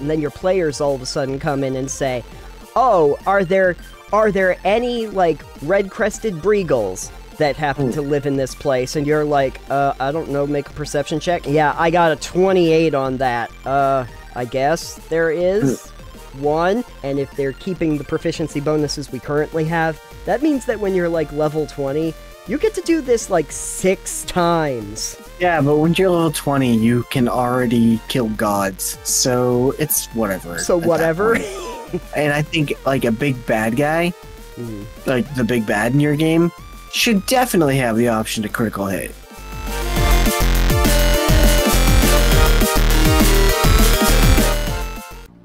and then your players all of a sudden come in and say, oh, are there any, like, red-crested breagles that happen to live in this place? And you're like, I don't know, make a perception check. Yeah, I got a 28 on that. I guess there is one, and if they're keeping the proficiency bonuses we currently have, that means that when you're, like, level 20, you get to do this, like, 6 times. Yeah, but when you're level 20, you can already kill gods, so it's whatever. So whatever? And I think, like, a big bad guy, like the big bad in your game, should definitely have the option to critical hit.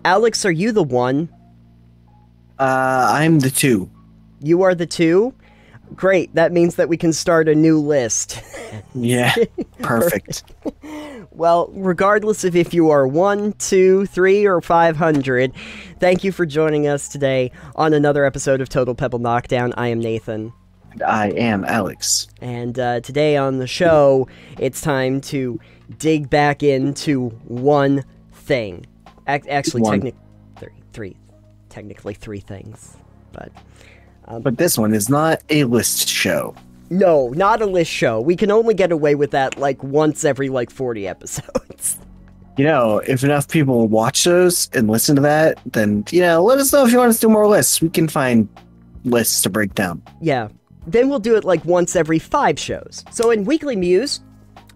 Alex, are you the 1? I'm the 2. You are the 2? Great, that means that we can start a new list. Yeah, perfect. Well, regardless of if you are 1, 2, 3, or 500, thank you for joining us today on another episode of Total Pebble Knockdown. I am Nathan. And I am Alex. And today on the show, it's time to dig back into one thing. Actually, technically three things, but this one is not a list show. No, not a list show. We can only get away with that, like, once every, like, 40 episodes. You know, if enough people watch those and listen to that, then, you know, let us know if you want us to do more lists. We can find lists to break down. Yeah. Then we'll do it, like, once every 5 shows. So in Weekly Muse,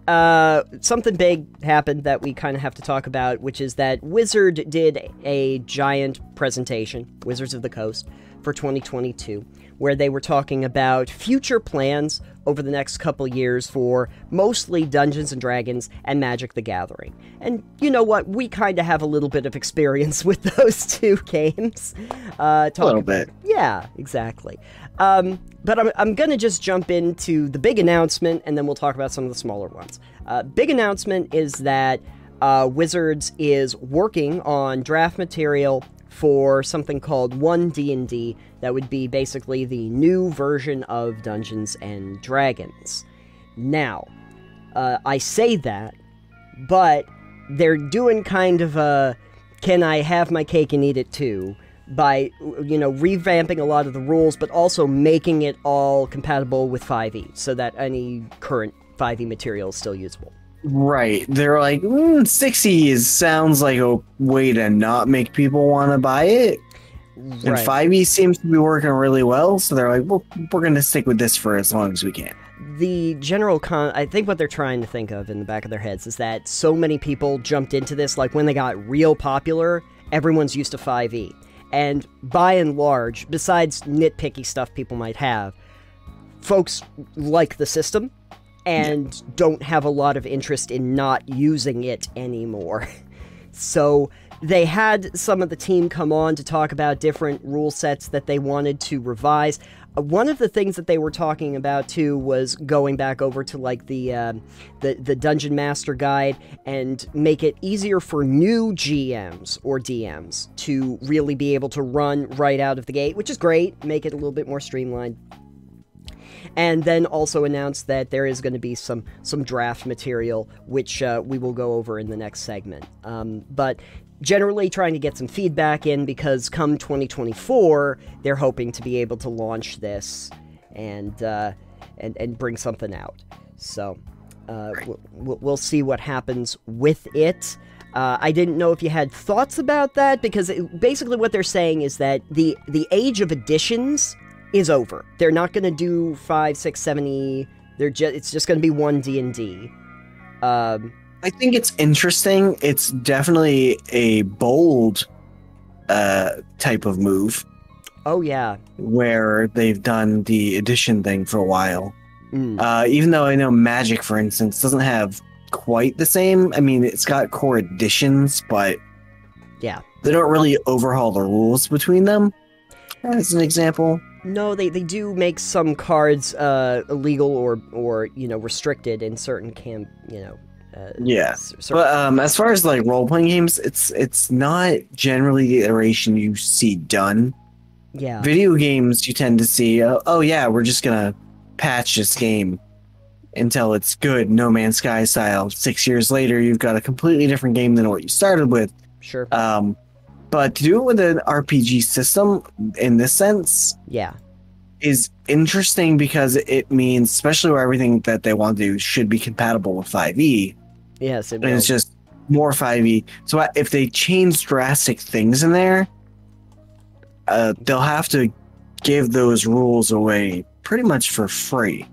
something big happened that we kind of have to talk about, which is that Wizard did a giant presentation, Wizards of the Coast, for 2022, where they were talking about future plans over the next couple years for mostly Dungeons & Dragons and Magic the Gathering. And you know what? We kind of have a little bit of experience with those two games. A little bit. Yeah, exactly. But I'm going to just jump into the big announcement, and then we'll talk about some of the smaller ones. Big announcement is that Wizards is working on draft material for something called One D&D. That would be basically the new version of Dungeons and Dragons. Now, I say that, but they're doing kind of a can I have my cake and eat it too, by, you know, revamping a lot of the rules, but also making it all compatible with 5e, so that any current 5e material is still usable. Right. They're like, 6e sounds like a way to not make people want to buy it. Right. And 5e seems to be working really well, so they're like, well, we're going to stick with this for as long as we can. The general I think what they're trying to think of in the back of their heads is that so many people jumped into this, like when they got real popular, everyone's used to 5e. And by and large, besides nitpicky stuff people might have, folks like the system and don't have a lot of interest in not using it anymore. So they had some of the team come on to talk about different rule sets that they wanted to revise. One of the things that they were talking about too was going back over to like the Dungeon Master Guide and make it easier for new GMs or DMs to really be able to run right out of the gate, which is great. Make it a little bit more streamlined. And then also announce that there is going to be some draft material, which we will go over in the next segment. But generally trying to get some feedback in, because come 2024, they're hoping to be able to launch this and bring something out. So we'll see what happens with it. I didn't know if you had thoughts about that, because basically what they're saying is that the age of editions is over. They're not going to do 5, 6, 7e. It's just going to be One D&D. I think it's interesting. It's definitely a bold type of move. Oh, yeah. Where they've done the edition thing for a while. Even though I know Magic, for instance, doesn't have quite the same. I mean, it's got core editions, but yeah, they don't really overhaul the rules between them, as an example. No, they do make some cards illegal or you know, restricted in certain yeah, but as far as like role-playing games, it's not generally the iteration you see done. Yeah, video games you tend to see, oh yeah, we're just gonna patch this game until it's good, No Man's Sky style. 6 years later, you've got a completely different game than what you started with, Sure. But to do it with an RPG system in this sense, yeah, is interesting because it means, especially where everything that they want to do should be compatible with 5e. Yes, it will. And it's just more 5e. So if they change drastic things in there, they'll have to give those rules away pretty much for free.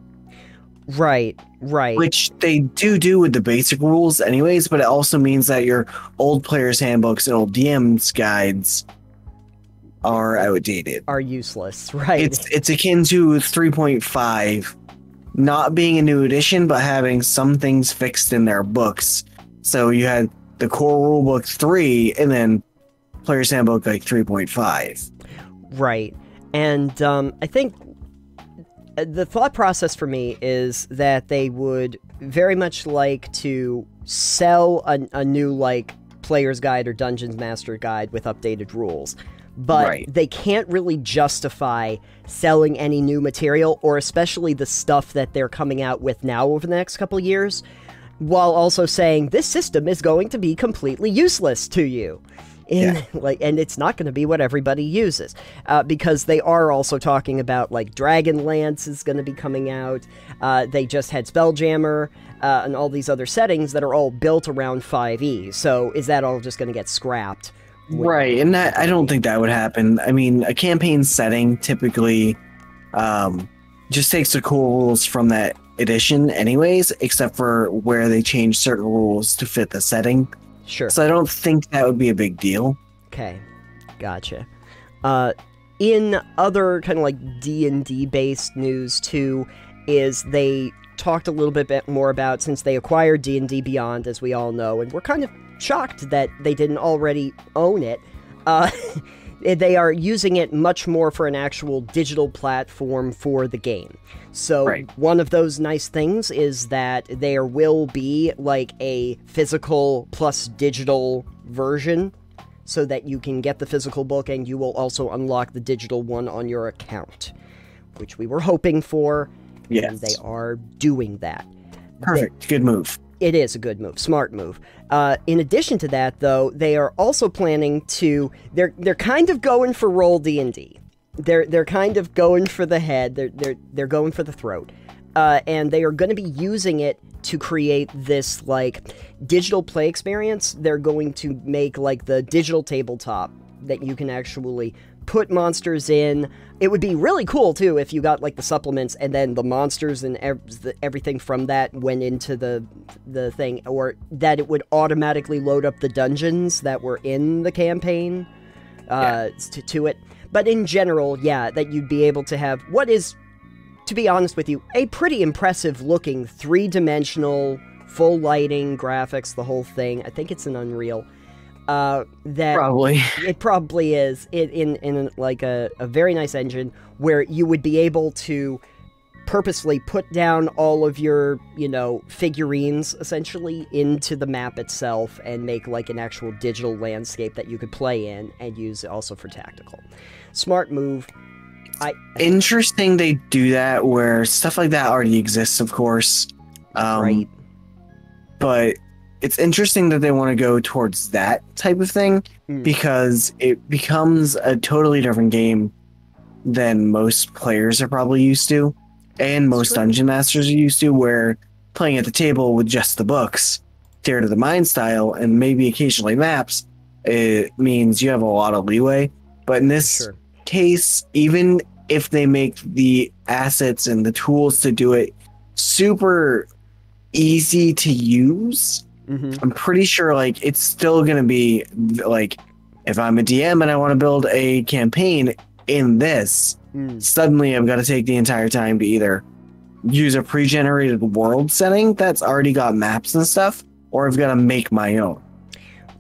Right, right. Which they do with the basic rules anyways, but it also means that your old players' handbooks and old DM's guides are outdated. Are useless, right. It's akin to 3.5 not being a new edition, but having some things fixed in their books. So you had the core rulebook 3 and then player's handbook like 3.5. Right. And I think the thought process for me is that they would very much like to sell a new, like, player's guide or dungeons master guide with updated rules. But they can't really justify selling any new material, or especially the stuff that they're coming out with now over the next couple years, while also saying this system is going to be completely useless to you. And it's not going to be what everybody uses, because they are also talking about, like, Dragonlance is going to be coming out. They just had Spelljammer and all these other settings that are all built around 5e. So is that all just going to get scrapped? Right, and I don't think that would happen. I mean, a campaign setting typically just takes the core rules from that edition anyways, except for where they change certain rules to fit the setting. Sure. So I don't think that would be a big deal. Okay, gotcha. In other kind of like D&D based news too, is they talked a little bit more about, since they acquired D&D Beyond, as we all know, and we're kind of shocked that they didn't already own it. They are using it much more for an actual digital platform for the game. So one of those nice things is that there will be like a physical plus digital version, so that you can get the physical book and you will also unlock the digital one on your account, which we were hoping for. Yes. And they are doing that. Perfect. Good move. It is a good move. Smart move. In addition to that, though, they are also planning to... They're kind of going for roll D&D. They're kind of going for the head. They're going for the throat. And they are going to be using it to create this, like, digital play experience. They're going to make, like, the digital tabletop that you can actually put monsters in. It would be really cool, too, if you got, like, the supplements and then the monsters and everything from that went into the thing, or that it would automatically load up the dungeons that were in the campaign to it. But in general, yeah, that you'd be able to have what is, to be honest with you, a pretty impressive-looking, three-dimensional, full lighting, graphics, the whole thing. I think it's an Unreal. It probably is in like a very nice engine where you would be able to purposely put down all of your, you know, figurines essentially into the map itself and make like an actual digital landscape that you could play in and use also for tactical. Smart move. Interesting they do that where stuff like that already exists, of course. Right. But it's interesting that they want to go towards that type of thing because it becomes a totally different game than most players are probably used to, and most dungeon masters are used to, where playing at the table with just the books, Theater of the Mind style, and maybe occasionally maps, it means you have a lot of leeway. But in this case, even if they make the assets and the tools to do it super easy to use, I'm pretty sure like it's still gonna be like, if I'm a DM and I want to build a campaign in this, suddenly I've got to take the entire time to either use a pre-generated world setting that's already got maps and stuff, or I've got to make my own.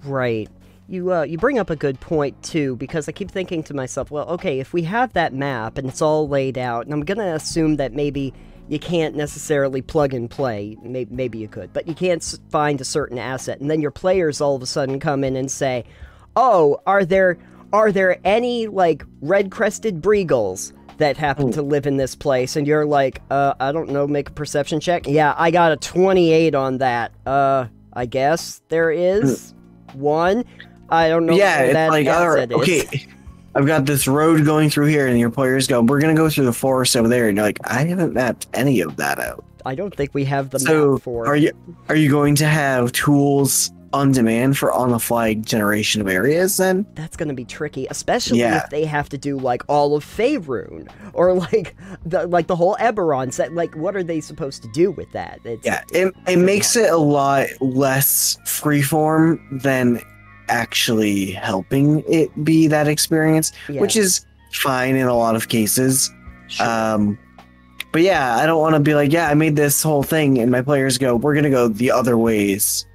Right. You bring up a good point too, because I keep thinking to myself, well, okay, if we have that map and it's all laid out, and I'm gonna assume that maybe you can't necessarily plug and play. Maybe you could, but you can't find a certain asset, and then your players all of a sudden come in and say, "Oh, are there any like red-crested breagles that happen to live in this place?" And you're like, "I don't know. Make a perception check." Yeah, I got a 28 on that. I guess there is one. I don't know Yeah, where it's that like, all right, asset is. okay, I've got this road going through here, and your players go, we're gonna go through the forest over there, and you're like, I haven't mapped any of that out. I don't think we have the So map for. are you going to have tools on demand for on-the-fly generation of areas then? That's going to be tricky, especially if they have to do like all of Faerun or like the whole Eberron set. Like, what are they supposed to do with that? It makes it a lot less freeform than actually helping it be that experience, which is fine in a lot of cases. Sure. But yeah, I don't want to be like, I made this whole thing, and my players go, we're gonna go the other ways.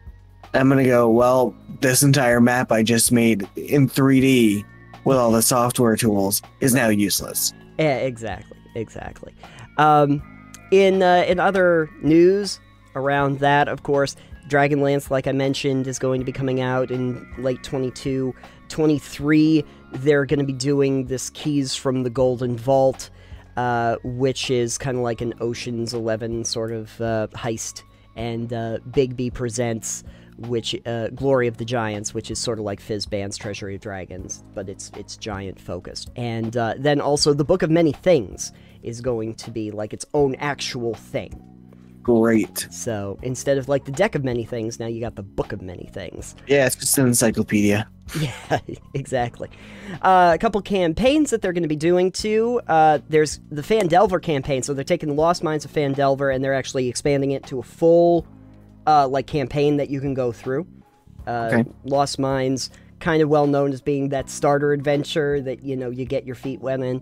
I'm gonna go, well, this entire map I just made in 3D with all the software tools is now useless. Yeah, exactly. In other news around that, of course, Dragonlance, like I mentioned, is going to be coming out in late 22. 23, they're going to be doing this Keys from the Golden Vault, which is kind of like an Ocean's 11 sort of heist, and Big B presents Glory of the Giants, which is sort of like Fizzband's Treasury of Dragons, but it's giant focused. And then also the Book of Many Things is going to be like its own actual thing. Great. So instead of like the Deck of Many Things, now you got the Book of Many Things. Yeah, it's just an encyclopedia. Yeah, exactly. A couple campaigns that they're going to be doing too. There's the Phandelver campaign, so they're taking the Lost Mines of Phandelver and they're actually expanding it to a full like campaign that you can go through. Okay. Lost Mines, kind of well known as being that starter adventure that, you know, you get your feet wet in.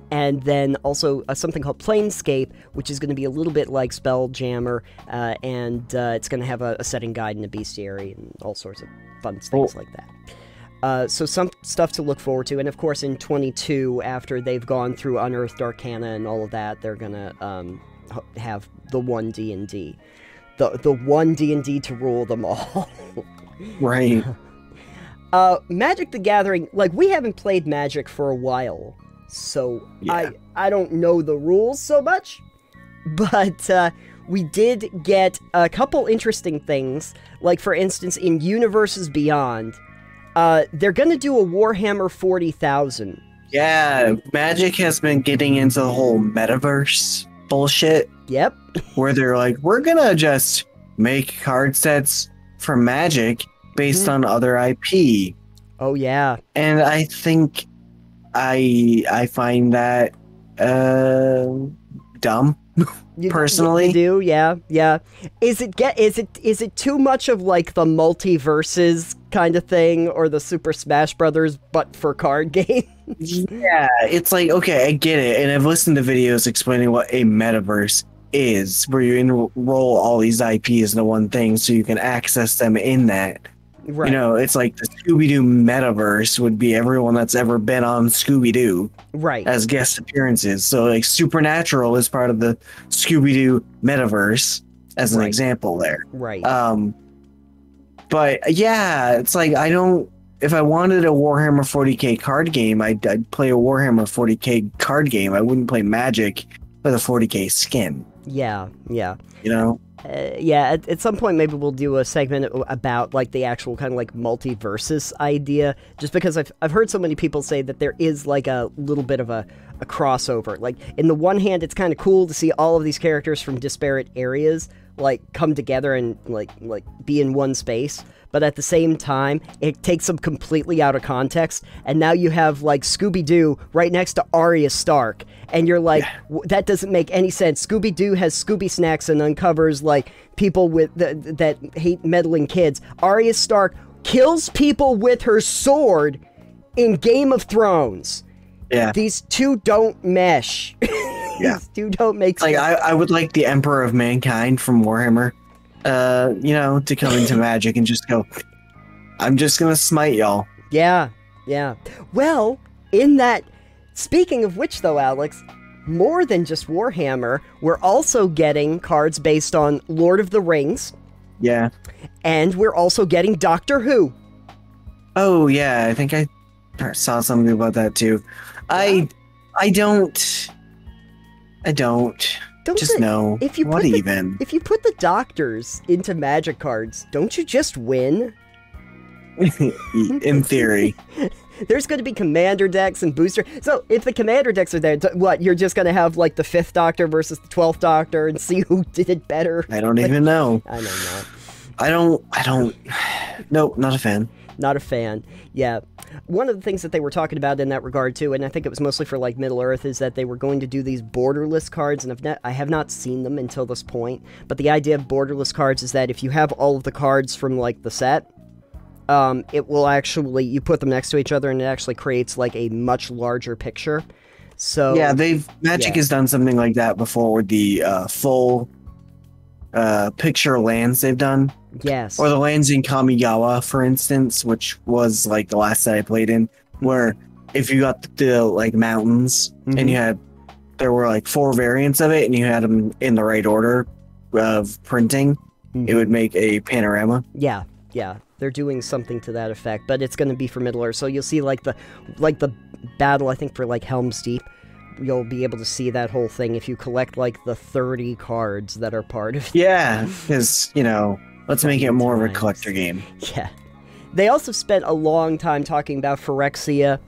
And then also something called Planescape, which is going to be a little bit like Spelljammer, and it's going to have a setting guide and a bestiary and all sorts of fun things like that. So some stuff to look forward to. And of course in 22, after they've gone through Unearthed Arcana and all of that, they're going to have the One D&D. The One D&D to rule them all. Right. Magic the Gathering, like, we haven't played Magic for a while, so I don't know the rules so much, but we did get a couple interesting things, like, for instance, in Universes Beyond, they're gonna do a Warhammer 40,000. Yeah, Magic has been getting into the whole metaverse bullshit. Yep. Where they're like, we're gonna just make card sets for Magic based on other IP. Oh yeah. And I think I find that dumb. Personally. You do, yeah. Is it too much of like the Multiverses kind of thing, or the Super Smash Brothers but for card games? Yeah, it's like, okay, I get it, and I've listened to videos explaining what a metaverse is, where you enroll all these IPs into one thing so you can access them in that. Right. You know, it's like the Scooby-Doo metaverse would be everyone that's ever been on Scooby-Doo. Right. As guest appearances. So, like, Supernatural is part of the Scooby-Doo metaverse, as an example there. Right. But, yeah, it's like, if I wanted a Warhammer 40k card game, I'd play a Warhammer 40k card game. I wouldn't play Magic with a 40k skin. Yeah. You know? Yeah, at some point maybe we'll do a segment about like the actual kind of like multiverses idea, just because I've heard so many people say that there is like a little bit of a crossover. Like, in the one hand, it's kind of cool to see all of these characters from disparate areas like come together and like be in one space, but at the same time it takes them completely out of context, and now you have like Scooby-Doo right next to Arya Stark, and you're like, that doesn't make any sense. Scooby-Doo has Scooby Snacks and uncovers like people with that hate meddling kids. Arya Stark kills people with her sword in Game of Thrones. Yeah, these two don't mesh. Yeah, these two don't make sense. Like, I would like the Emperor of Mankind from Warhammer, you know, to come into Magic and just go, I'm just gonna smite y'all. Yeah. Well, in that, speaking of which though, Alex, more than just Warhammer, we're also getting cards based on Lord of the Rings. Yeah. And we're also getting Doctor Who. Oh yeah, I think I saw something about that too. Yeah. I don't just know. If you put the Doctors into Magic cards, don't you just win? In theory. There's going to be commander decks and booster. So if the commander decks are there, what, you're just going to have like the 5th Doctor versus the 12th Doctor and see who did it better? I don't even know. I don't know. I don't. Nope, not a fan. Not a fan. Yeah. One of the things that they were talking about in that regard too, and I think it was mostly for like Middle Earth, is that they were going to do these borderless cards, and I have not seen them until this point. But the idea of borderless cards is that if you have all of the cards from like the set, it will actually, you put them next to each other and it actually creates like a much larger picture. So yeah, Magic has done something like that before with the full picture lands they've done. Yes. Or the lands in Kamigawa, for instance, which was like the last set I played in, where if you got the like mountains and there were like 4 variants of it and you had them in the right order of printing, it would make a panorama. Yeah, yeah. They're doing something to that effect, but it's going to be for Middle Earth. So you'll see like the battle, I think, for like Helm's Deep. You'll be able to see that whole thing if you collect like the 30 cards that are part of it. Yeah, because, you know, let's make it more of a collector game. Yeah. They also spent a long time talking about Phyrexia,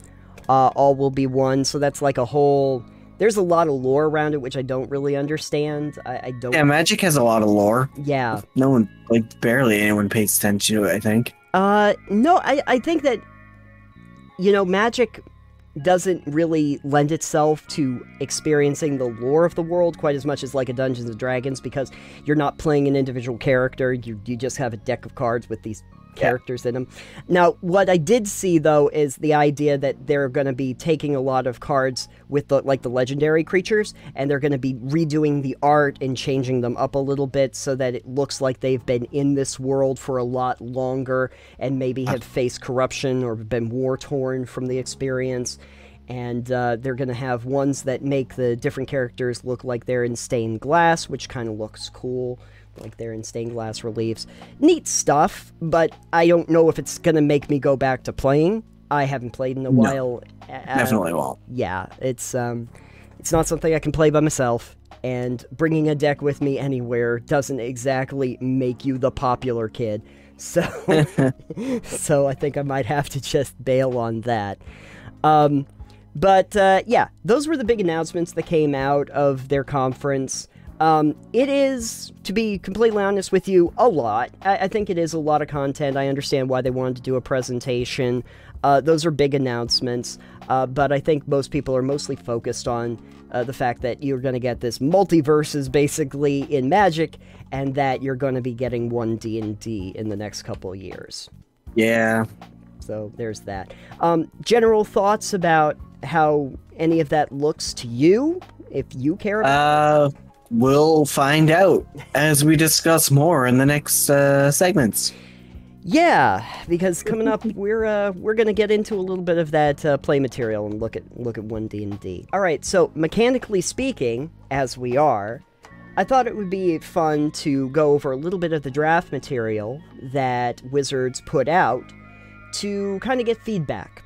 All Will Be One, so that's like a whole... There's a lot of lore around it, which I don't really understand. I don't... Yeah, Magic has a lot of lore. Yeah. No one, like, barely anyone pays attention to it, I think. No, I think that, you know, Magic doesn't really lend itself to experiencing the lore of the world quite as much as like a Dungeons & Dragons, because you're not playing an individual character, you just have a deck of cards with these characters in them. Now, what I did see, though, is the idea that they're going to be taking a lot of cards with the legendary creatures, and they're going to be redoing the art and changing them up a little bit so that it looks like they've been in this world for a lot longer and maybe have faced corruption or been war-torn from the experience. And they're going to have ones that make the different characters look like they're in stained glass, which kind of looks cool. Like they're in stained glass reliefs. Neat stuff, but I don't know if it's going to make me go back to playing. I haven't played in a while. Definitely won't. Yeah, it's not something I can play by myself, and bringing a deck with me anywhere doesn't exactly make you the popular kid. So, so I think I might have to just bail on that. But yeah, those were the big announcements that came out of their conference. It is, to be completely honest with you, a lot. I think it is a lot of content. I understand why they wanted to do a presentation. Those are big announcements, but I think most people are mostly focused on the fact that you're going to get this Multiverses, basically, in Magic, and that you're going to be getting One D&D in the next couple of years. Yeah. So there's that. General thoughts about how any of that looks to you, if you care about it? We'll find out as we discuss more in the next segments. Yeah, because coming up, we're gonna get into a little bit of that play material and look at One D&D. All right, so mechanically speaking, as we are, I thought it would be fun to go over a little bit of the draft material that Wizards put out to kind of get feedback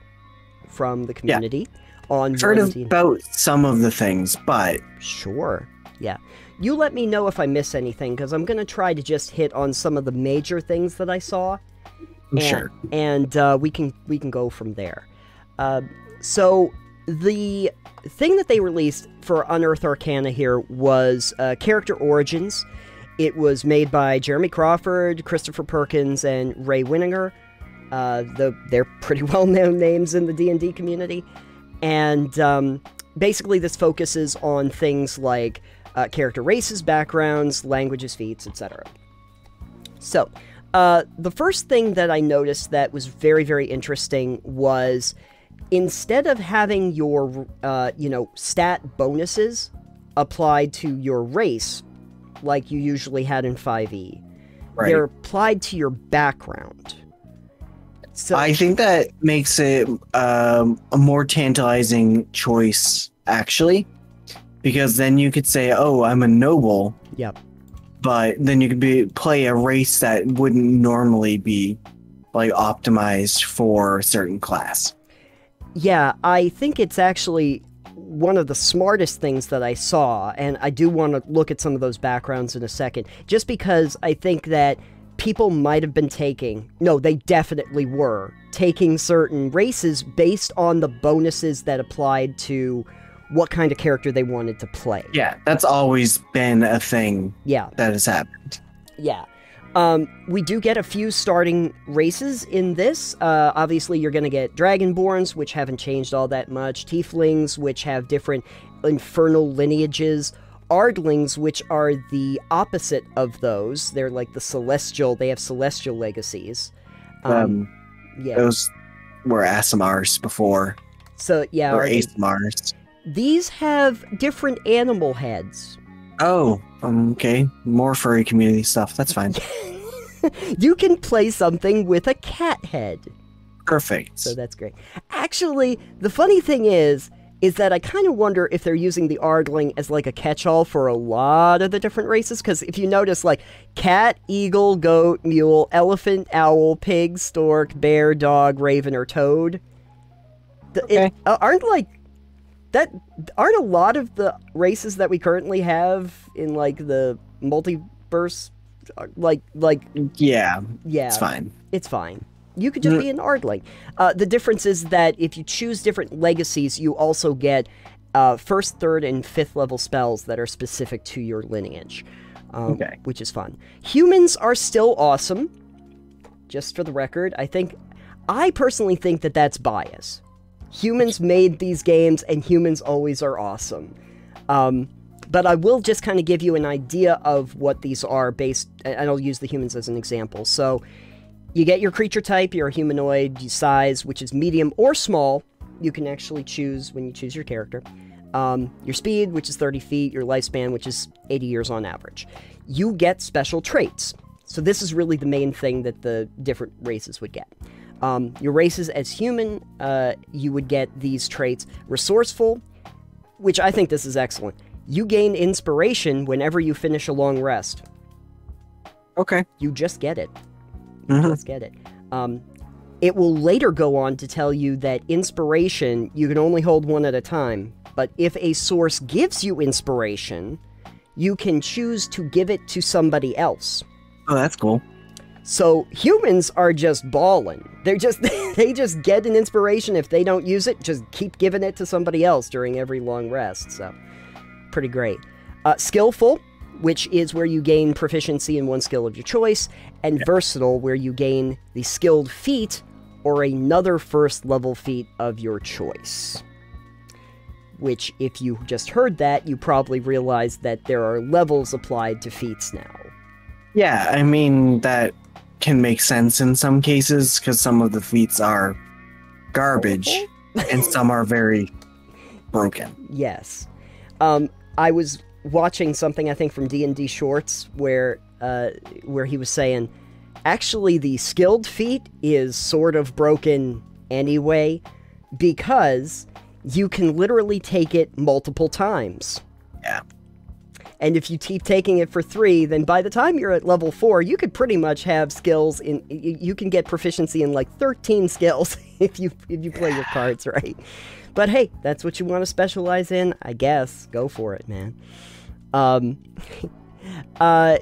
from the community on. I've heard about some of the things, but sure. Yeah. You let me know if I miss anything, because I'm going to try to just hit on some of the major things that I saw. Sure. And we can go from there. So the thing that they released for Unearthed Arcana here was Character Origins. It was made by Jeremy Crawford, Christopher Perkins, and Ray Winninger. They're pretty well-known names in the D&D community. And basically this focuses on things like character races, backgrounds, languages, feats, etc. So, the first thing that I noticed that was very, very interesting was instead of having your, stat bonuses applied to your race, like you usually had in 5e, they're applied to your background. So I think that makes it a more tantalizing choice, actually. Because then you could say, oh, I'm a noble. Yep. But then you could play a race that wouldn't normally be like optimized for a certain class. Yeah, I think it's actually one of the smartest things that I saw, and I do want to look at some of those backgrounds in a second, just because I think that people might have been taking, no, they definitely were, taking certain races based on the bonuses that applied to what kind of character they wanted to play. Yeah, that's always been a thing that has happened. Yeah. We do get a few starting races in this. Obviously, you're going to get Dragonborns, which haven't changed all that much, Tieflings, which have different infernal lineages, Ardlings, which are the opposite of those. They're like the celestial, they have celestial legacies. Those were Asimars before. So, yeah. Or Asimars. These have different animal heads. Oh, okay. More furry community stuff. That's fine. You can play something with a cat head. Perfect. So that's great. Actually, the funny thing is that I kind of wonder if they're using the Ardling as like a catch-all for a lot of the different races, because if you notice, like, cat, eagle, goat, mule, elephant, owl, pig, stork, bear, dog, raven, or toad. Aren't a lot of the races that we currently have in, like, the multiverse, yeah, it's fine. It's fine. You could just be an Ardling. The difference is that if you choose different legacies, you also get first, third, and fifth level spells that are specific to your lineage, which is fun. Humans are still awesome. Just for the record, I personally think that that's bias. Humans made these games, and humans always are awesome. But I will just kind of give you an idea of what these are based, and I'll use the humans as an example. So, you get your creature type, your humanoid size, which is medium or small. You can actually choose when you choose your character. Your speed, which is 30 feet, your lifespan, which is 80 years on average. You get special traits. So this is really the main thing that the different races would get. Your races as human, you would get these traits. Resourceful, which I think this is excellent. You gain inspiration whenever you finish a long rest. Okay. You just get it. Just get it. It will later go on to tell you that inspiration, you can only hold one at a time. But if a source gives you inspiration, you can choose to give it to somebody else. Oh, that's cool. So humans are just balling. They just get an inspiration. If they don't use it, just keep giving it to somebody else during every long rest. So pretty great. Skillful, which is where you gain proficiency in one skill of your choice, and versatile, where you gain the skilled feat or another first level feat of your choice. Which, if you just heard that, you probably realize that there are levels applied to feats now. Yeah, I mean, that can make sense in some cases, because some of the feats are garbage, and some are very broken. Yes. I was watching something, I think, from D&D Shorts, where he was saying, actually, the skilled feat is sort of broken anyway, because you can literally take it multiple times. Yeah. And if you keep taking it for 3, then by the time you're at level 4, you could pretty much have skills in. You can get proficiency in like 13 skills if you play your cards right. But hey, that's what you want to specialize in, I guess. Go for it, man.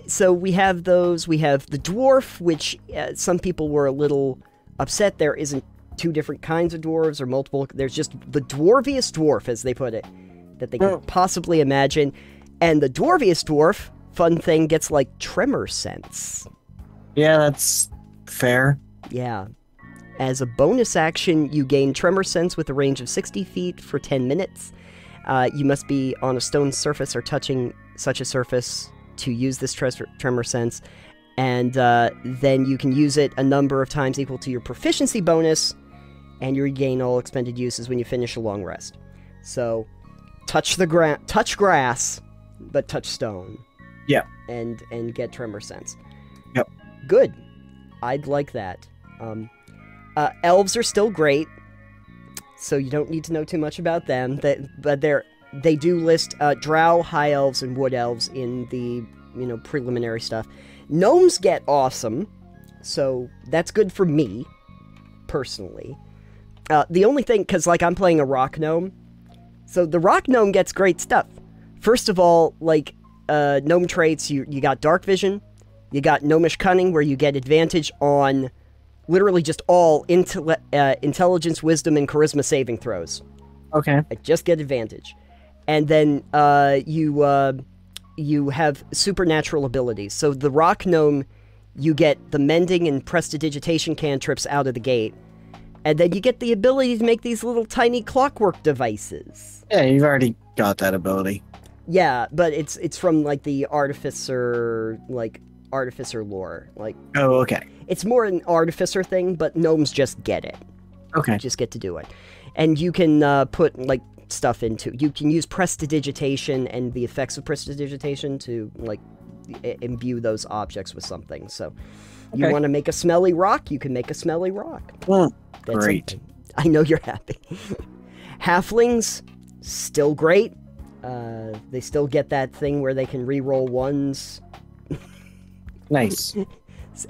So we have those. We have the dwarf, which some people were a little upset there isn't 2 different kinds of dwarves or multiple. There's just the dwarviest dwarf, as they put it, that they could possibly imagine. And the dwarviest dwarf, fun thing, gets like tremor sense. Yeah, that's fair. Yeah. As a bonus action, you gain tremor sense with a range of 60 feet for 10 minutes. You must be on a stone surface or touching such a surface to use this tremor sense. And then you can use it a number of times equal to your proficiency bonus, and you regain all expended uses when you finish a long rest. So, touch grass, but touch stone. Yeah. And get tremor sense. Yep. Good. I'd like that. Elves are still great, so you don't need to know too much about them. But they do list drow, high elves, and wood elves in the preliminary stuff. Gnomes get awesome, so that's good for me, personally. The only thing, because like I'm playing a rock gnome, so the rock gnome gets great stuff. First of all, like gnome traits, you got dark vision, You got Gnomish Cunning, where you get advantage on literally just all intelligence, wisdom, and charisma saving throws. Okay. I just get advantage. And then you have supernatural abilities. So the Rock Gnome, you get the Mending and Prestidigitation cantrips out of the gate. And then you get the ability to make these little tiny clockwork devices. Yeah, you've already got that ability. Yeah, but it's from, like, the Artificer lore. Like, oh, okay. It's more an Artificer thing, but gnomes just get it. Okay. You just get to do it. And you can put, like, stuff into... You can use Prestidigitation and the effects of Prestidigitation to, like, imbue those objects with something. So, you want to make a smelly rock, you can make a smelly rock. Well, great. I know you're happy. Halflings, still great. They still get that thing where they can re-roll ones. Nice.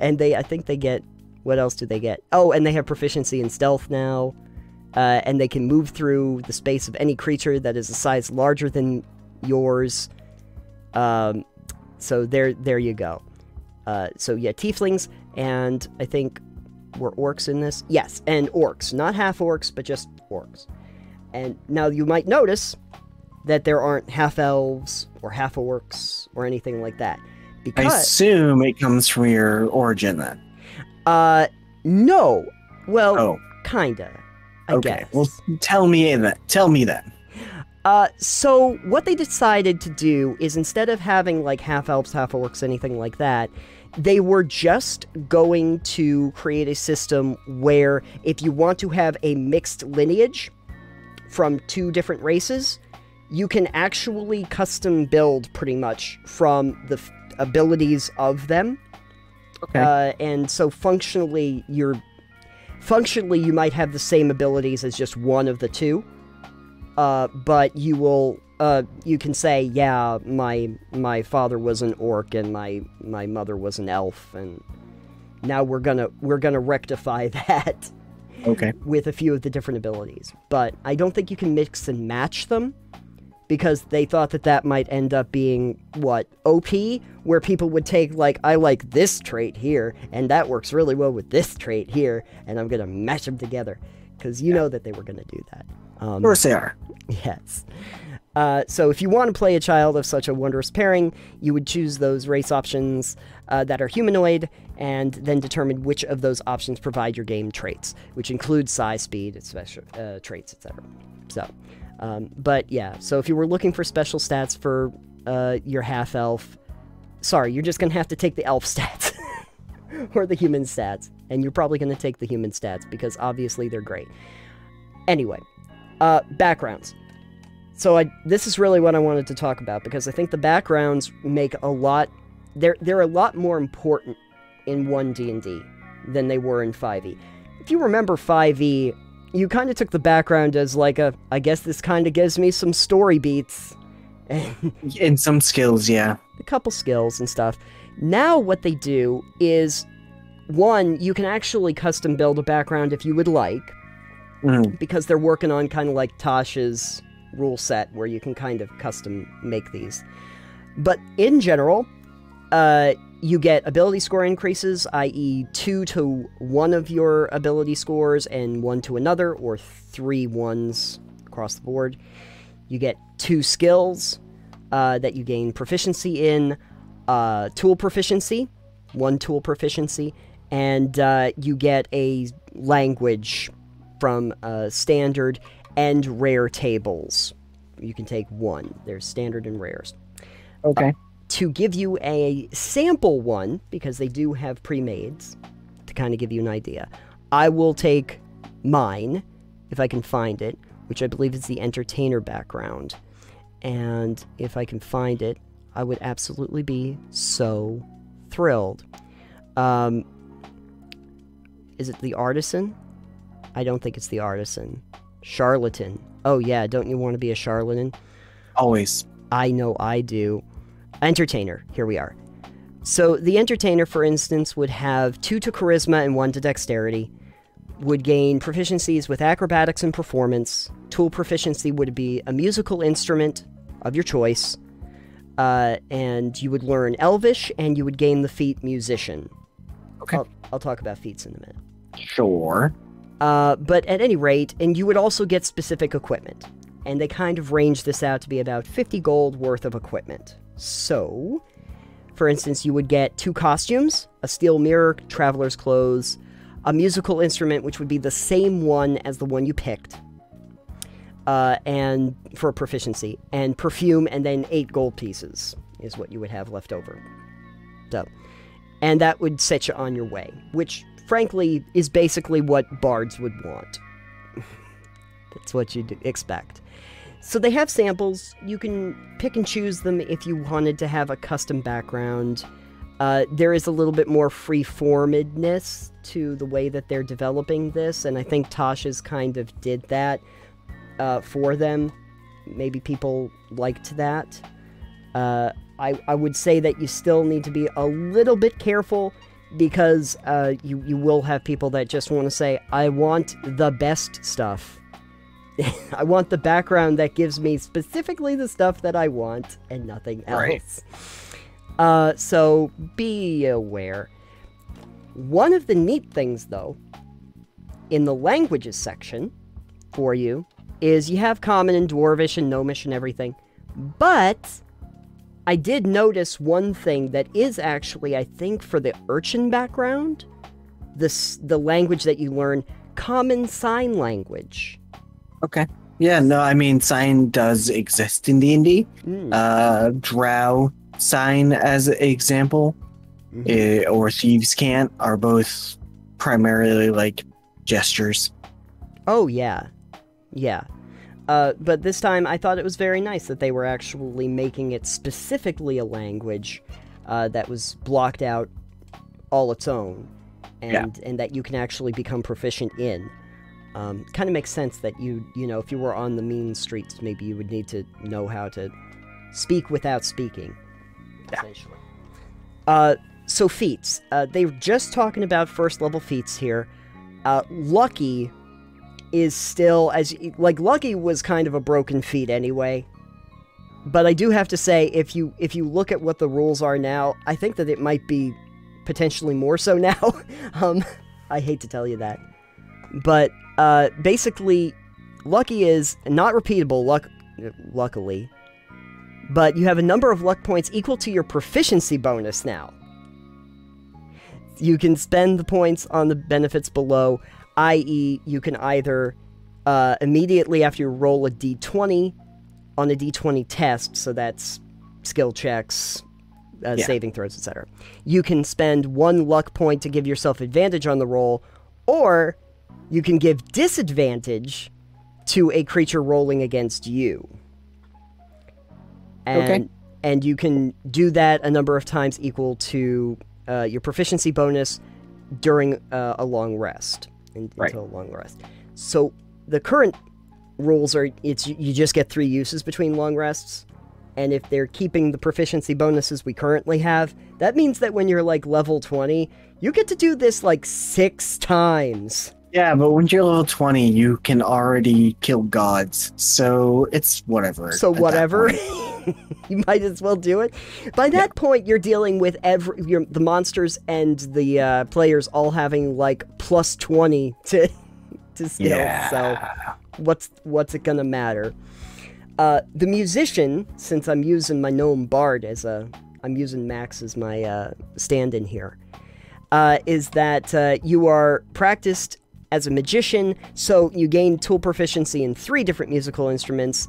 And I think they get... What else do they get? Oh, and they have proficiency in stealth now. And they can move through the space of any creature that is a size larger than yours. So there you go. So yeah, tieflings, and I think were orcs in this? Yes, and orcs. Not half-orcs, but just orcs. And now you might notice that there aren't half-elves or half-orcs or anything like that. Because... I assume it comes from your origin, then. No. Well, kinda. I guess. Well, tell me then. So what they decided to do is, instead of having, like, half-elves, half-orcs, anything like that, they were just going to create a system where if you want to have a mixed lineage from two different races, you can actually custom build pretty much from the abilities of them. Okay. And so functionally you might have the same abilities as just one of the two. But you will, you can say, yeah, my father was an orc and my mother was an elf, and now we're gonna rectify that. Okay. With a few of the different abilities. But I don't think you can mix and match them, because they thought that might end up being, what, OP? Where people would take, like, I like this trait here, and that works really well with this trait here, and I'm gonna match them together. Because you know that they were gonna do that. Of course they are. Yes. So if you want to play a child of such a wondrous pairing, you would choose those race options that are humanoid, and then determine which of those options provide your game traits, which include size, speed, special traits, etc. So, but yeah, so if you were looking for special stats for your half-elf, sorry, you're just going to have to take the elf stats, or the human stats, and you're probably going to take the human stats, because obviously they're great. Anyway, backgrounds. So this is really what I wanted to talk about, because I think the backgrounds make a lot... They're a lot more important in One D&D than they were in 5e. If you remember 5e, you kind of took the background as like I guess this kind of gives me some story beats. And some skills, yeah. A couple skills and stuff. Now what they do is, one, you can actually custom build a background if you would like, because they're working on kind of like Tasha's rule set, where you can kind of custom make these. But in general, you get ability score increases, i.e. 2 to one of your ability scores and 1 to another, or 3 ones across the board. You get 2 skills that you gain proficiency in, tool proficiency, 1 tool proficiency, and you get a language from standard and rare tables. You can take 1. There's standard and rares. Okay. To give you a sample one, because they do have pre-mades, to kind of give you an idea, I will take mine, if I can find it, which I believe is the entertainer background. And if I can find it, I would absolutely be so thrilled. Is it the artisan? I don't think it's the artisan. Charlatan. Oh yeah, don't you want to be a charlatan? Always. I know I do. Entertainer. Here we are. So the entertainer, for instance, would have 2 to charisma and 1 to dexterity. Would gain proficiencies with acrobatics and performance. Tool proficiency would be a musical instrument of your choice. and you would learn Elvish, and you would gain the feat Musician. Okay. I'll talk about feats in a minute. Sure. But at any rate, and you would also get specific equipment. And they kind of range this out to be about 50 gold worth of equipment. So, for instance, you would get 2 costumes, a steel mirror, traveler's clothes, a musical instrument, which would be the same one as the one you picked, and for proficiency, and perfume, and then 8 gold pieces is what you would have left over. So, and that would set you on your way, which, frankly, is basically what bards would want. That's what you'd expect. So they have samples. You can pick and choose them if you wanted to have a custom background. There is a little bit more free-formedness to the way that they're developing this, and I think Tasha's kind of did that for them. Maybe people liked that. I would say that you still need to be a little bit careful, because you will have people that just want to say, I want the best stuff. I want the background that gives me specifically the stuff that I want and nothing else. Right. So be aware. One of the neat things, though, in the languages section for you is you have Common and Dwarvish and Gnomish and everything. But I did notice one thing that is actually, I think, for the Urchin background, the language that you learn, Common Sign Language. Okay. Yeah, no, I mean, sign does exist in D&D. Drow sign, as an example, or Thieves' Cant are both primarily, like, gestures. Oh, yeah. Yeah. But this time, I thought it was very nice that they were actually making it specifically a language that was blocked out all its own, and that you can actually become proficient in. Kind of makes sense that you know, if you were on the mean streets, maybe you would need to know how to speak without speaking, essentially. So feats. They were just talking about first level feats here. Lucky is still, Lucky was kind of a broken feat anyway. But I do have to say, if you look at what the rules are now, I think that it might be potentially more so now. I hate to tell you that. But basically, Lucky is not repeatable, luckily. But you have a number of luck points equal to your proficiency bonus now. You can spend the points on the benefits below, i.e. you can either immediately after you roll a d20 on a d20 test, so that's skill checks, saving throws, etc. You can spend 1 luck point to give yourself advantage on the roll, or you can give disadvantage to a creature rolling against you. And you can do that a number of times equal to your proficiency bonus during a long rest. Until a long rest. So the current rules are, you just get 3 uses between long rests. And if they're keeping the proficiency bonuses we currently have, that means that when you're like level 20, you get to do this like 6 times. Yeah, but when you're level 20, you can already kill gods, so it's whatever. So whatever, you might as well do it. By that point, you're dealing with the monsters and the players all having like plus 20 to skill. Yeah. So what's it gonna matter? The musician, since I'm using my gnome bard I'm using Max as my stand-in here, is that you are practiced as a magician, so you gain tool proficiency in 3 different musical instruments,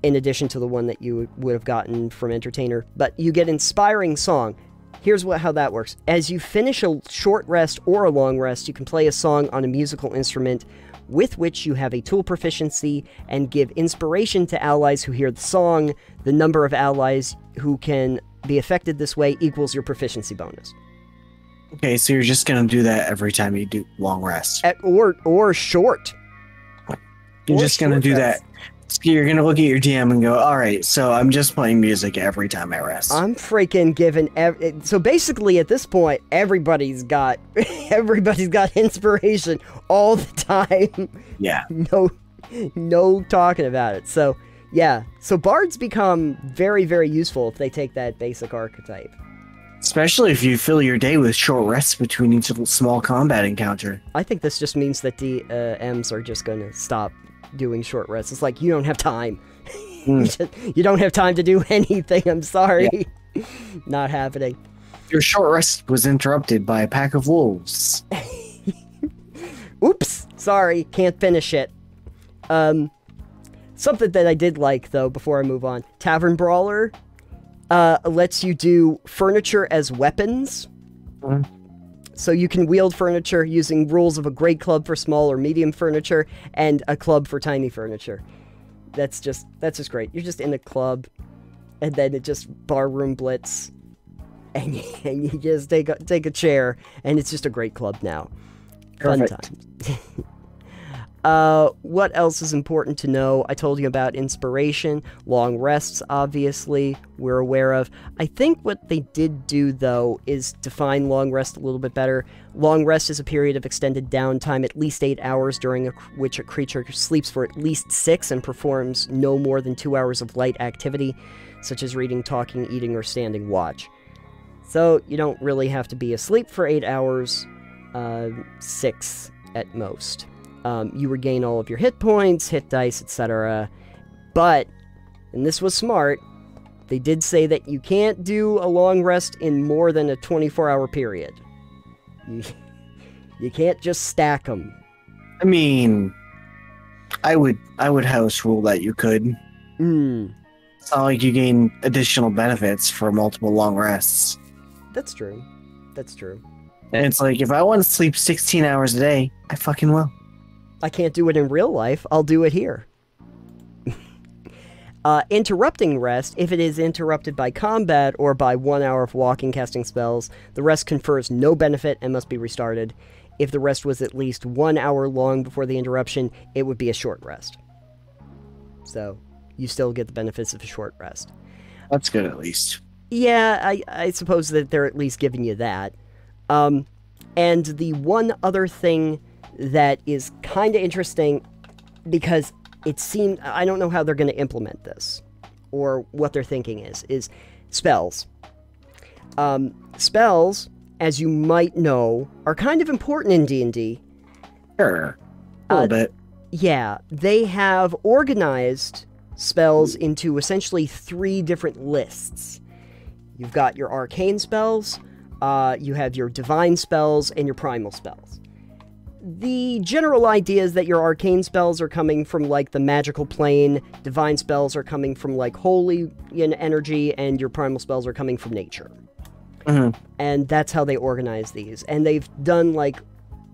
in addition to the one that you would have gotten from Entertainer. But you get Inspiring Song. Here's how that works. As you finish a short rest or a long rest, you can play a song on a musical instrument with which you have a tool proficiency, and give inspiration to allies who hear the song. The number of allies who can be affected this way equals your proficiency bonus. Okay, so you're just gonna do that every time you do long rest. Or short. You're just gonna do that. You're gonna look at your DM and go, all right, so I'm just playing music every time I rest. I'm freaking giving so basically at this point, everybody's got inspiration all the time. Yeah. No talking about it. So Yeah, so bards become very, very useful if they take that basic archetype. Especially if you fill your day with short rests between each small combat encounter. I think this just means that the M's are just going to stop doing short rests. It's like, you don't have time. You don't have time to do anything. I'm sorry. Yeah. Not happening. Your short rest was interrupted by a pack of wolves. Oops. Sorry. Can't finish it. Something that I did like, though, before I move on. Tavern Brawler lets you do furniture as weapons. So you can wield furniture using rules of a great club for small or medium furniture and a club for tiny furniture. That's just great. You're just in a club, and then it just barroom blitz, and you just take a chair, and it's just a great club now. Perfect. Fun times. What else is important to know? I told you about inspiration, long rests, obviously, we're aware of. I think what they did do, though, is define long rest a little bit better. Long rest is a period of extended downtime, at least 8 hours, during which a creature sleeps for at least 6 and performs no more than 2 hours of light activity, such as reading, talking, eating, or standing watch. So, you don't really have to be asleep for 8 hours, 6 at most. You regain all of your hit points, hit dice, etc. But, and this was smart, they did say that you can't do a long rest in more than a 24-hour period. You can't just stack them. I mean, I would house rule that you could. It's not like you gain additional benefits for multiple long rests. That's true. That's true. And it's like, if I want to sleep 16 hours a day, I fucking will. I can't do it in real life, I'll do it here. Interrupting rest, if it is interrupted by combat or by 1 hour of walking casting spells, the rest confers no benefit and must be restarted. If the rest was at least 1 hour long before the interruption, it would be a short rest. So, you still get the benefits of a short rest. That's good, at least. Yeah, I suppose that they're at least giving you that. And the one other thing that is kind of interesting, because it seemed, I don't know how they're going to implement this, or what their thinking is spells. Spells, as you might know, are kind of important in D&D. Sure, a little bit. Yeah, they have organized spells into essentially 3 different lists. You've got your arcane spells, you have your divine spells, and your primal spells. The general idea is that your arcane spells are coming from, like, the magical plane, divine spells are coming from, like, holy energy, and your primal spells are coming from nature. And that's how they organize these. And they've done, like,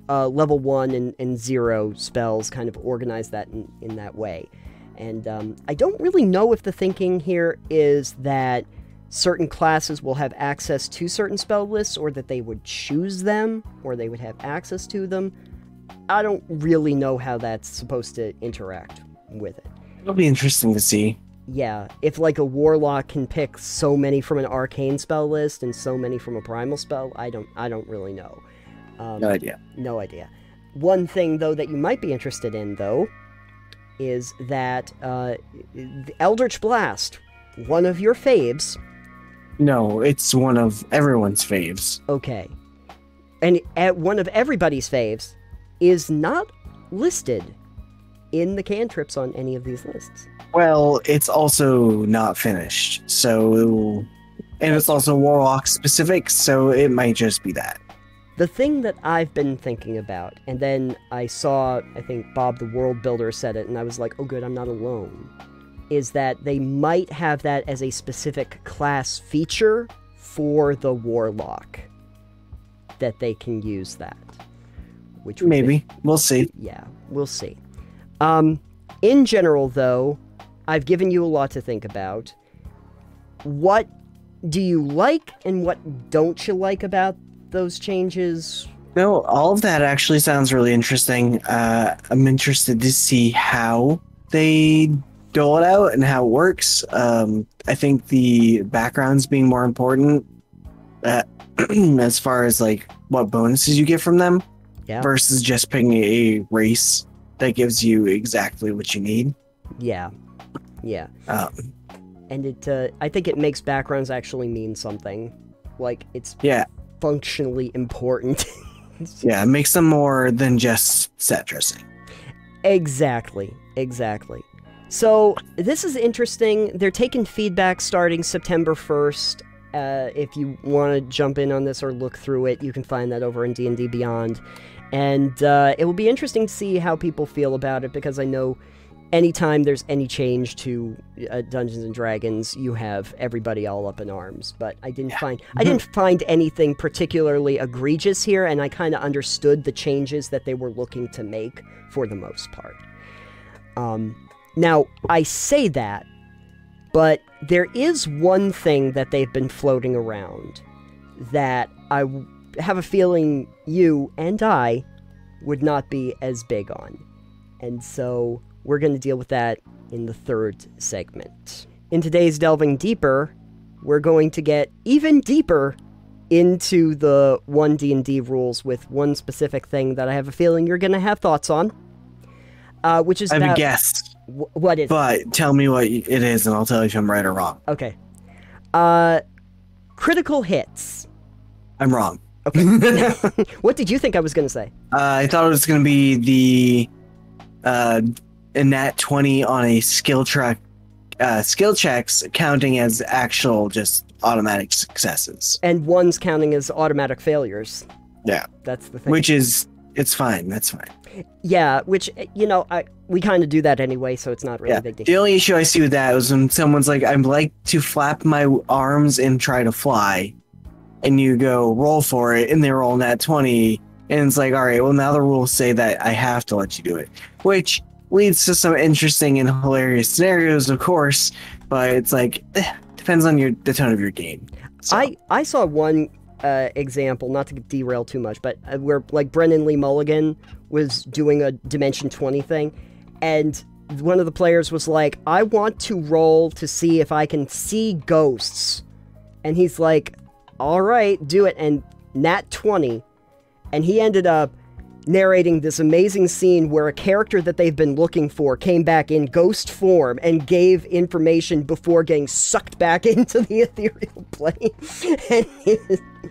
level 1 and 0 spells, kind of organize that in that way. And I don't really know if the thinking here is that certain classes will have access to certain spell lists, or that they would choose them, or they would have access to them. I don't really know how that's supposed to interact with it. It'll be interesting to see. Yeah, if like a warlock can pick so many from an arcane spell list and so many from a primal spell, I don't really know. No idea. No idea. One thing, though, that you might be interested in, though, is that the Eldritch Blast, one of your faves. No, it's one of everyone's faves. Okay. And one of everybody's faves is not listed in the cantrips on any of these lists. Well, it's also not finished, so... And it's also Warlock specific, so it might just be that. The thing that I've been thinking about, and then I saw, I think Bob the World Builder said it, and I was like, oh good, I'm not alone, is that they might have that as a specific class feature for the Warlock. That they can use that. Which maybe. We'll see. Yeah, we'll see. In general, though, I've given you a lot to think about. What do you like and what don't you like about those changes? No, all of that actually sounds really interesting. I'm interested to see how they dole it out and how it works. I think the backgrounds being more important as far as like what bonuses you get from them. Yeah. Versus just picking a race that gives you exactly what you need. Yeah. Yeah. Um, And I think it makes backgrounds actually mean something. Like, it's functionally important. Yeah, it makes them more than just set dressing. Exactly. So, this is interesting. They're taking feedback starting September 1st. If you want to jump in on this or look through it, you can find that over in D&D Beyond. And it will be interesting to see how people feel about it, because I know anytime there's any change to Dungeons and Dragons, you have everybody all up in arms. But I didn't find anything particularly egregious here, and I kind of understood the changes that they were looking to make for the most part. Now, I say that, but there is one thing that they've been floating around that I have a feeling you and I would not be as big on. And so we're going to deal with that in the third segment. In today's Delving Deeper, we're going to get even deeper into the One D&D rules with one specific thing that I have a feeling you're going to have thoughts on. Which is I have a guess. What is it? But tell me what it is, and I'll tell you if I'm right or wrong. Okay. Critical hits. I'm wrong. Okay. What did you think I was going to say? I thought it was going to be the a nat 20 on a skill checks counting as actual just automatic successes. And one's counting as automatic failures. Yeah. That's the thing. Which is, it's fine. That's fine. Yeah, which, you know, we kind of do that anyway, so it's not really a big deal. The only issue I see with that is when someone's like, I'd like to flap my arms and try to fly. And you go roll for it, and they roll nat 20. And it's like, all right, well, now the rules say that I have to let you do it. Which leads to some interesting and hilarious scenarios, of course. But it's like, depends on the tone of your game. So. I saw one example, not to derail too much, but where like Brennan Lee Mulligan was doing a Dimension 20 thing, and one of the players was like, I want to roll to see if I can see ghosts. And he's like, all right, do it. And nat 20. And he ended up narrating this amazing scene where a character that they've been looking for came back in ghost form and gave information before getting sucked back into the ethereal plane. And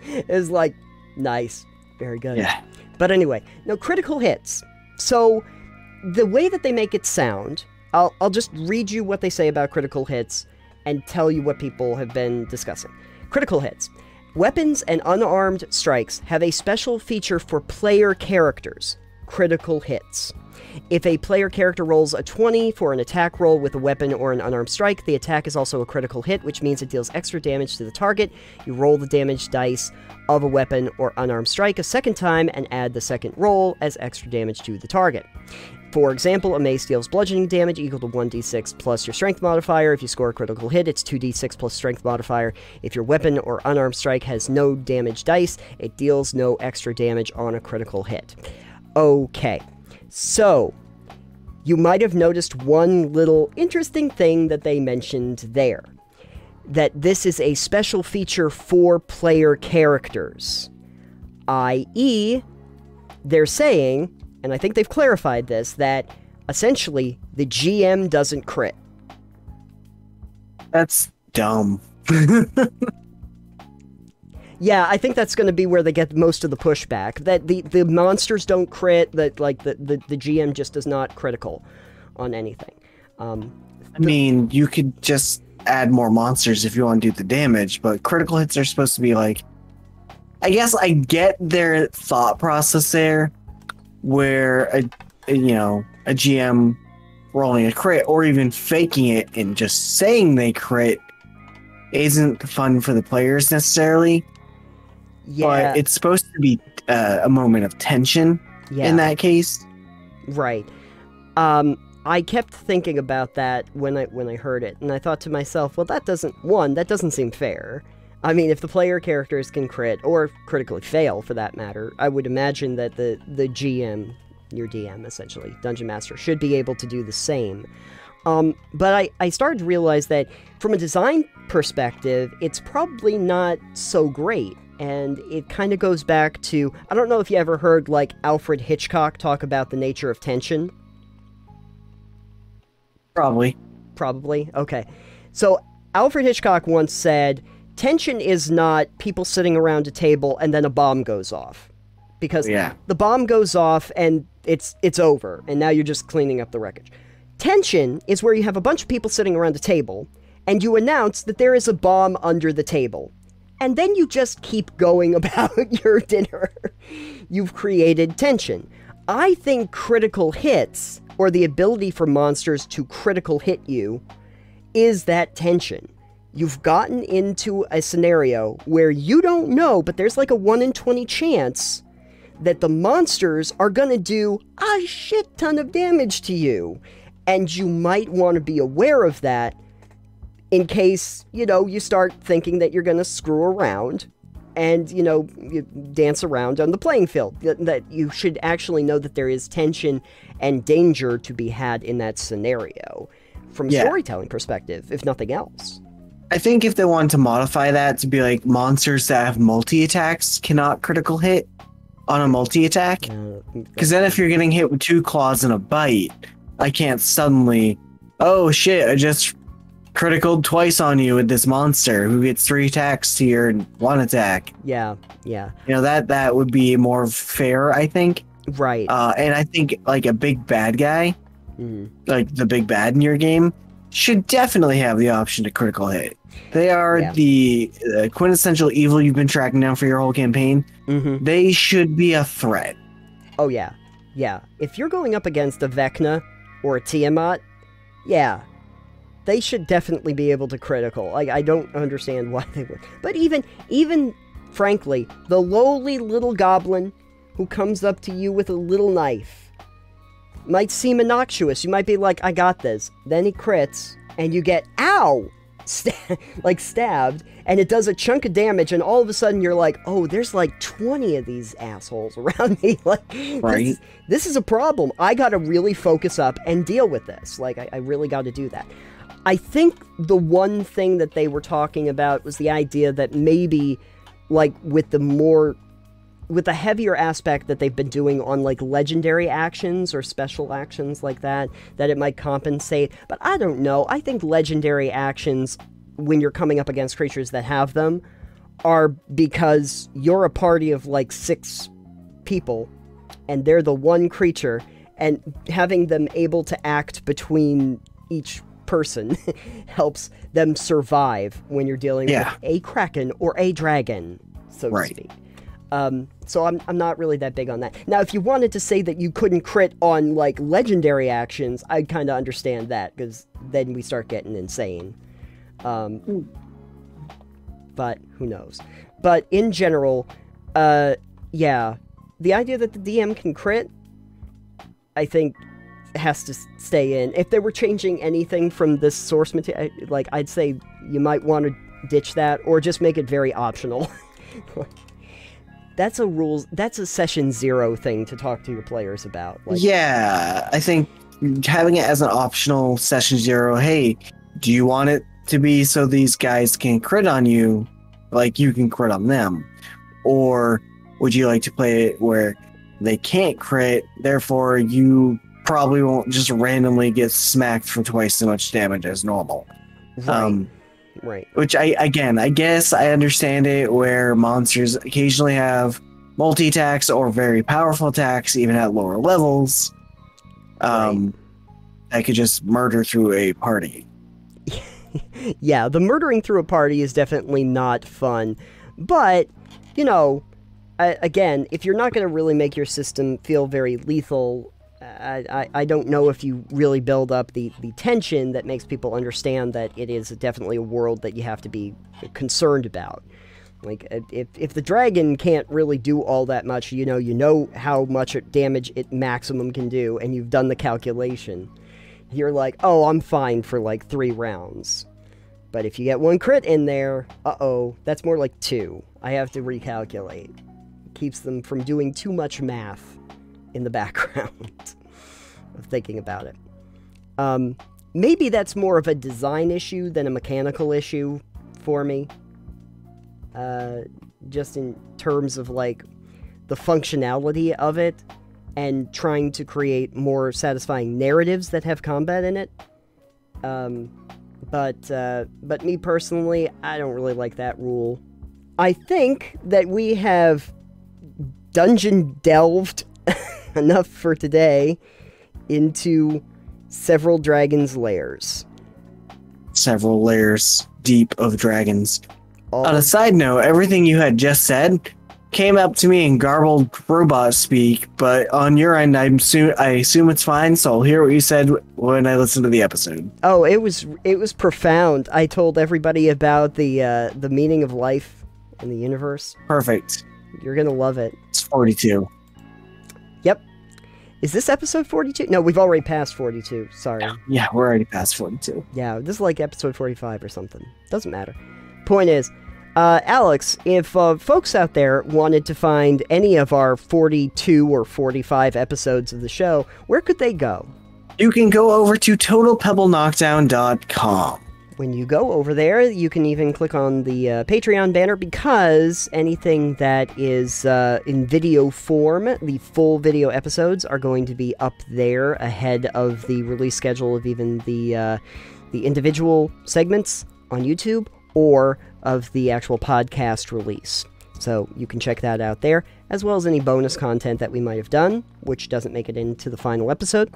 it was like, nice. Very good. Yeah. But anyway, no, critical hits. So the way that they make it sound, I'll just read you what they say about critical hits and tell you what people have been discussing. Critical hits. Weapons and unarmed strikes have a special feature for player characters, critical hits. If a player character rolls a 20 for an attack roll with a weapon or an unarmed strike, the attack is also a critical hit, which means it deals extra damage to the target. You roll the damage dice of a weapon or unarmed strike a second time and add the second roll as extra damage to the target. For example, a mace deals bludgeoning damage equal to 1d6 plus your strength modifier. If you score a critical hit, it's 2d6 plus strength modifier. If your weapon or unarmed strike has no damage dice, it deals no extra damage on a critical hit. Okay, so you might have noticed one little interesting thing that they mentioned there. That this is a special feature for player characters. I.e., they're saying, and I think they've clarified this, that essentially the GM doesn't crit. That's dumb. Yeah, I think that's going to be where they get most of the pushback. That the monsters don't crit, that like the GM just does not critical on anything. I mean, you could just add more monsters if you want to do the damage, but critical hits are supposed to be like, I guess I get their thought process there, where a GM rolling a crit or even faking it and just saying they crit isn't fun for the players necessarily. Yeah. But it's supposed to be a moment of tension in that case. Right. I kept thinking about that when I heard it, and I thought to myself, well, that doesn't seem fair. I mean, if the player characters can crit, or critically fail for that matter, I would imagine that the GM, your DM essentially, Dungeon Master, should be able to do the same. But I started to realize that from a design perspective, it's probably not so great. And it kind of goes back to, I don't know if you ever heard like Alfred Hitchcock talk about the nature of tension. Probably. Probably. Okay. So Alfred Hitchcock once said, tension is not people sitting around a table and then a bomb goes off. Because the bomb goes off and it's over, and now you're just cleaning up the wreckage. Tension is where you have a bunch of people sitting around a table, and you announce that there is a bomb under the table. And then you just keep going about your dinner. You've created tension. I think critical hits, or the ability for monsters to critical hit you, is that tension. You've gotten into a scenario where you don't know, but there's like a 1 in 20 chance that the monsters are gonna do a shit ton of damage to you. And you might want to be aware of that in case, you know, you start thinking that you're gonna screw around and, you know, you dance around on the playing field. That you should actually know that there is tension and danger to be had in that scenario from a storytelling perspective, if nothing else. I think if they wanted to modify that to be like monsters that have multi-attacks cannot critical hit on a multi-attack, because then if you're getting hit with 2 claws and a bite, I can't suddenly, oh shit, I just criticaled twice on you with this monster who gets 3 attacks to your 1 attack. Yeah. You know, that would be more fair, I think. Right. And I think like a big bad guy, like the big bad in your game, should definitely have the option to critical hit. They are the quintessential evil you've been tracking down for your whole campaign. They should be a threat. Oh, yeah. Yeah. If you're going up against a Vecna or a Tiamat, yeah, they should definitely be able to critical. Like, I don't understand why they would. But even, frankly, the lowly little goblin who comes up to you with a little knife might seem innocuous. You might be like, I got this. Then he crits, and you get, ow! Like stabbed, and it does a chunk of damage, and all of a sudden you're like, oh, there's like 20 of these assholes around me. Like, right. This is a problem. I gotta really focus up and deal with this. Like, I really gotta do that. I think the one thing that they were talking about was the idea that maybe, like, with the heavier aspect that they've been doing on, like, legendary actions or special actions like that it might compensate. But I don't know. I think legendary actions, when you're coming up against creatures that have them, are because you're a party of, like, 6 people, and they're the one creature, and having them able to act between each person helps them survive when you're dealing with a kraken or a dragon, so to speak. So I'm not really that big on that. Now, if you wanted to say that you couldn't crit on, like, legendary actions, I'd kind of understand that, because then we start getting insane. But who knows? But in general, yeah, the idea that the DM can crit, I think, has to stay in. If they were changing anything from this source material, like, I'd say you might want to ditch that, or just make it very optional. That's a session 0 thing to talk to your players about. Like, yeah, I think having it as an optional session 0, hey, do you want it to be so these guys can crit on you, like you can crit on them? Or would you like to play it where they can't crit, therefore you probably won't just randomly get smacked for twice as much damage as normal? Right. Which I guess I understand it, where monsters occasionally have multi-attacks or very powerful attacks, even at lower levels. That could just murder through a party. Yeah, the murdering through a party is definitely not fun. But, you know, again, if you're not going to really make your system feel very lethal, I don't know if you really build up the tension that makes people understand that it is definitely a world that you have to be concerned about. Like, if the dragon can't really do all that much, you know how much damage it maximum can do, and you've done the calculation. You're like, oh, I'm fine for like 3 rounds. But if you get 1 crit in there, uh-oh, that's more like 2. I have to recalculate. It keeps them from doing too much math in the background of thinking about it. Maybe that's more of a design issue than a mechanical issue for me. Just in terms of, like, the functionality of it and trying to create more satisfying narratives that have combat in it. But me personally, I don't really like that rule. I think that we have dungeon delved enough for today into several dragons' lairs. Several layers deep of dragons. On a side note, everything you had just said came up to me in garbled robot speak, but on your end, I assume it's fine, so I'll hear what you said when I listen to the episode. Oh, it was profound. I told everybody about the meaning of life in the universe. Perfect. You're gonna love it. It's 42. Yep. Is this episode 42? No, we've already passed 42. Sorry. Yeah, we're already past 42. Yeah, this is like episode 45 or something. Doesn't matter. Point is, Alex, if folks out there wanted to find any of our 42 or 45 episodes of the show, where could they go? You can go over to totalpebbleknockdown.com. When you go over there, you can even click on the Patreon banner, because anything that is in video form, the full video episodes, are going to be up there ahead of the release schedule of even the individual segments on YouTube, or of the actual podcast release. So you can check that out there, as well as any bonus content that we might have done, which doesn't make it into the final episode.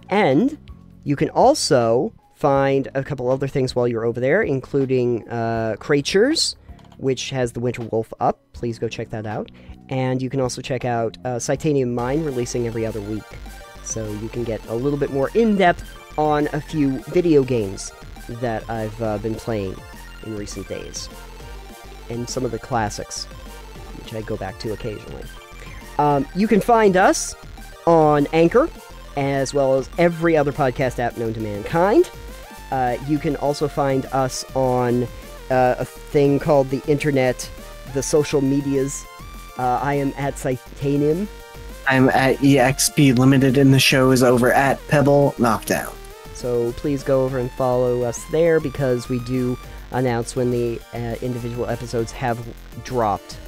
And you can also find a couple other things while you're over there, including Creatures, which has the Winter Wolf up. Please go check that out. And you can also check out Titanium Mine, releasing every other week. So you can get a little bit more in-depth on a few video games that I've been playing in recent days, and some of the classics, which I go back to occasionally. You can find us on Anchor, as well as every other podcast app known to mankind. You can also find us on a thing called the internet, the social medias. I am at Titanium. I'm at EXP Limited, and the show is over at Pebble Knockdown. So please go over and follow us there, because we do announce when the individual episodes have dropped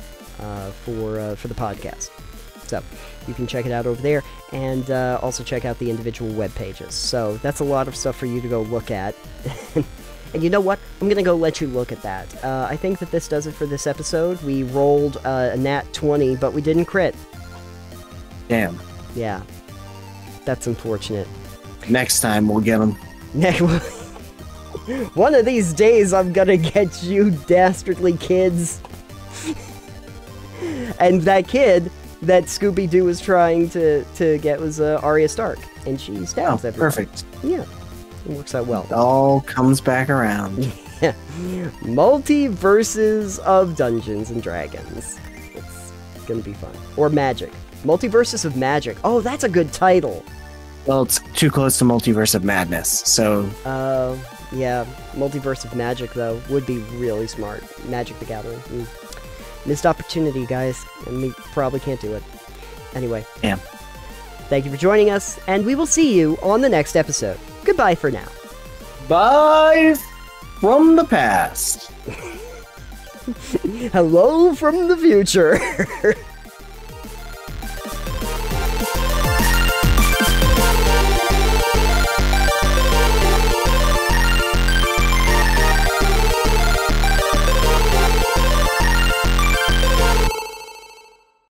for the podcast. So you can check it out over there, and also check out the individual web pages. So that's a lot of stuff for you to go look at. And you know what? I'm going to go let you look at that. I think that this does it for this episode. We rolled a nat 20, but we didn't crit. Damn. Yeah. That's unfortunate. Next time we'll get them. One of these days I'm gonna get you dastardly kids. And that kid that Scooby-Doo was trying to get was Arya Stark, and she stabs everyone. Perfect. Yeah, it works out well. It all comes back around. Yeah. Multiverses of Dungeons and Dragons. It's gonna be fun. Or Magic. Multiverses of Magic. Oh, that's a good title. Well, it's too close to Multiverse of Madness, so... yeah, Multiverse of Magic, though, would be really smart. Magic the Gathering. Missed opportunity, guys, and we probably can't do it. Anyway. Yeah. Thank you for joining us, and we will see you on the next episode. Goodbye for now. Bye from the past. Hello from the future.